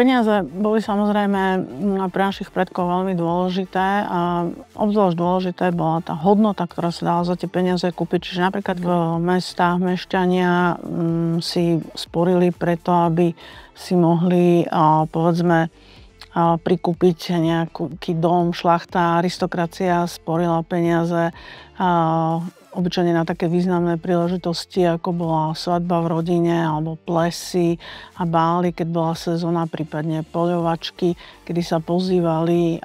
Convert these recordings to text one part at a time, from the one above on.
Peniaze boli samozrejme pre našich predkov veľmi dôležité a obzvlášť dôležité bola tá hodnota, ktorá sa dala za tie peniaze kúpiť. Čiže napríklad v mestách mešťania si sporili preto, aby si mohli, povedzme, prikúpiť nejaký dom, šlachta, aristokracia sporila peniaze obyčajne na také významné príležitosti, ako bola svadba v rodine, alebo plesy a bály, keď bola sezóna, prípadne poľovačky, kedy sa pozývali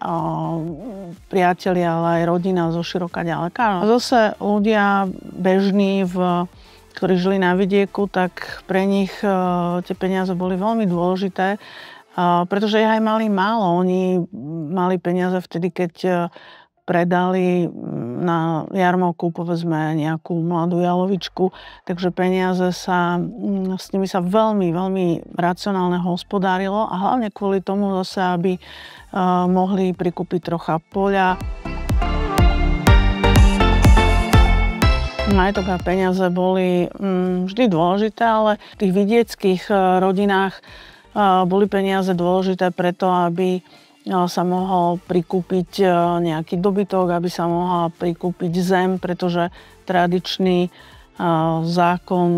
priatelia, ale aj rodina zo široka ďaleka. A zase ľudia bežní, ktorí žili na vidieku, tak pre nich tie peniaze boli veľmi dôležité, pretože ich aj mali málo. Oni mali peniaze vtedy, keď predali na jarmoku, povedzme, nejakú mladú jalovičku, takže peniaze s nimi sa veľmi, veľmi racionálne hospodárilo a hlavne kvôli tomu zase, aby mohli prikúpiť trocha poľa. Majetok a peniaze boli vždy dôležité, ale v tých vidieckých rodinách boli peniaze dôležité preto, aby sa mohol prikúpiť nejaký dobytok, aby sa mohla prikúpiť zem, pretože tradičný zákon,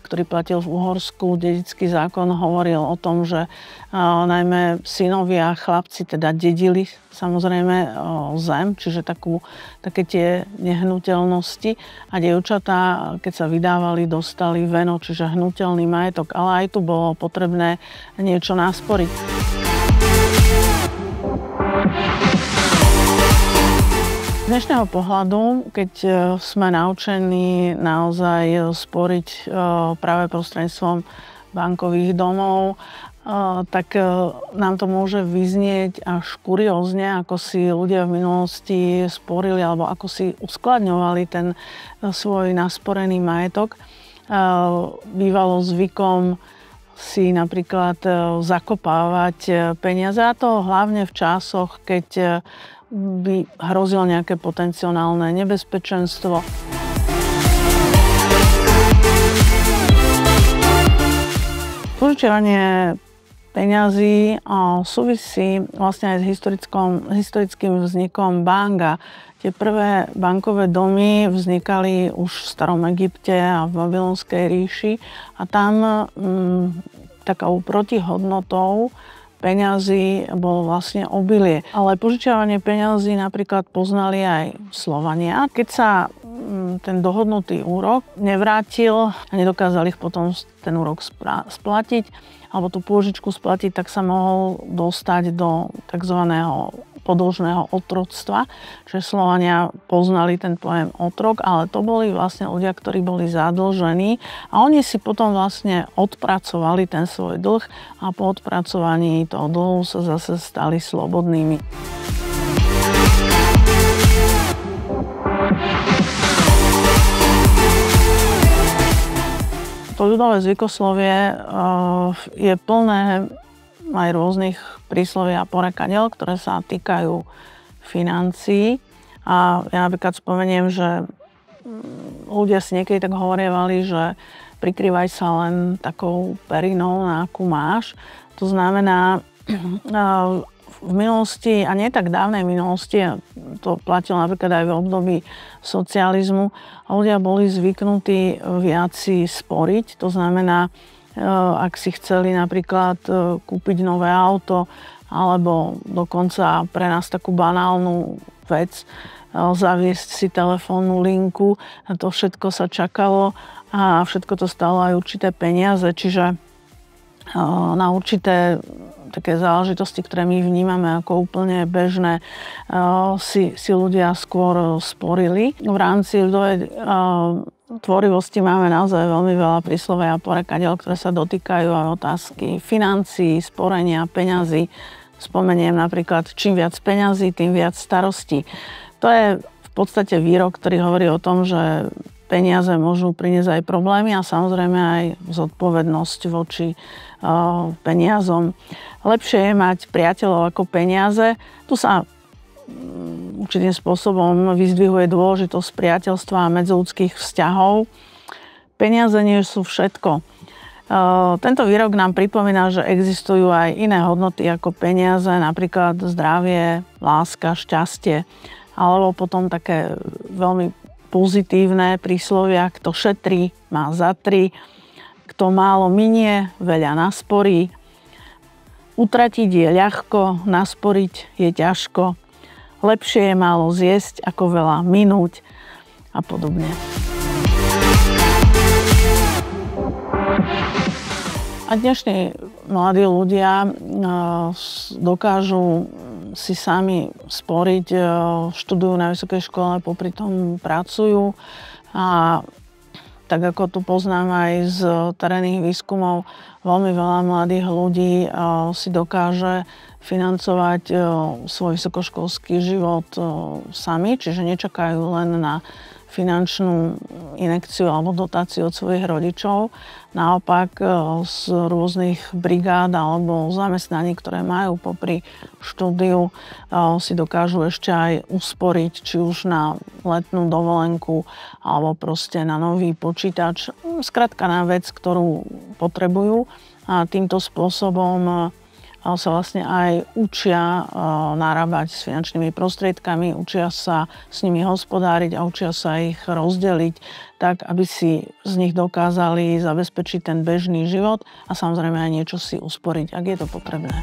ktorý platil v Uhorsku, dedický zákon, hovoril o tom, že najmä synovia, chlapci teda dedili samozrejme zem, čiže také tie nehnuteľnosti a dievčatá, keď sa vydávali, dostali veno, čiže hnuteľný majetok, ale aj tu bolo potrebné niečo nasporiť. Z dnešného pohľadu, keď sme naučení naozaj sporiť práve prostredníctvom bankových domov, tak nám to môže vyznieť až kuriózne, ako si ľudia v minulosti sporili alebo ako si uskladňovali ten svoj nasporený majetok. Bývalo zvykom si napríklad zakopávať peniaze, a to hlavne v časoch, keď by hrozilo nejaké potenciálne nebezpečenstvo. Požičiavanie peňazí súvisí vlastne aj s historickým vznikom bank. Tie prvé bankové domy vznikali už v starom Egypte a v Babylonskej ríši a tam takou protihodnotou peňazí bolo vlastne obilie. Ale požičiavanie peňazí napríklad poznali aj Slovania. Keď sa ten dohodnutý úrok nevrátil a nedokázali ich potom ten úrok splatiť alebo tú pôžičku splatiť, tak sa mohol dostať do tzv. Podĺžneho otroctva. Čiže Slovania poznali ten pojem otrok, ale to boli vlastne ľudia, ktorí boli zadlžení a oni si potom vlastne odpracovali ten svoj dlh a po odpracovaní toho dlhu sa zase stali slobodnými. To ľudové zvykoslovie je plné aj rôznych prísloví a porekadiel, ktoré sa týkajú financií. A ja napríklad spomeniem, že ľudia si niekedy tak hovorievali, že prikrývaj sa len takou perinou, na akú máš. To znamená, v minulosti, a nie tak dávnej minulosti, to platilo napríklad aj v období socializmu, ľudia boli zvyknutí viac si sporiť. To znamená, ak si chceli napríklad kúpiť nové auto alebo dokonca pre nás takú banálnu vec zaviesť si telefónnu linku, to všetko sa čakalo a všetko to stálo aj určité peniaze, čiže na určité také záležitosti, ktoré my vnímame ako úplne bežné, si ľudia skôr sporili. V rámci ľudovej tvorivosti máme naozaj veľmi veľa príslovia a porekadiel, ktoré sa dotýkajú aj otázky financií, sporenia, peňazí. Spomeniem napríklad, čím viac peňazí, tým viac starostí. To je v podstate výrok, ktorý hovorí o tom, že peniaze môžu priniesť aj problémy a samozrejme aj zodpovednosť voči peniazom. Lepšie je mať priateľov ako peniaze. Tu sa určitým spôsobom vyzdvihuje dôležitosť priateľstva a medziľudských vzťahov. Peniaze nie sú všetko. Tento výrok nám pripomína, že existujú aj iné hodnoty ako peniaze, napríklad zdravie, láska, šťastie, alebo potom také veľmi pozitívne príslovia, kto šetrí, má za tri, kto málo minie, veľa nasporí, utratiť je ľahko, nasporiť je ťažko, lepšie je málo zjesť, ako veľa minúť a podobne. A dnešní mladí ľudia dokážu si sami sporiť, študujú na vysokej škole, popri tom pracujú a tak ako tu poznám aj z terénnych výskumov, veľmi veľa mladých ľudí si dokáže financovať svoj vysokoškolský život sami, čiže nečakajú len na finančnú injekciu alebo dotáciu od svojich rodičov. Naopak z rôznych brigád alebo zamestnaní, ktoré majú popri štúdiu, si dokážu ešte aj usporiť, či už na letnú dovolenku alebo proste na nový počítač. Skrátka na vec, ktorú potrebujú. A týmto spôsobom sa vlastne aj učia narábať s finančnými prostriedkami, učia sa s nimi hospodáriť a učia sa ich rozdeliť tak, aby si z nich dokázali zabezpečiť ten bežný život a samozrejme aj niečo si usporiť, ak je to potrebné.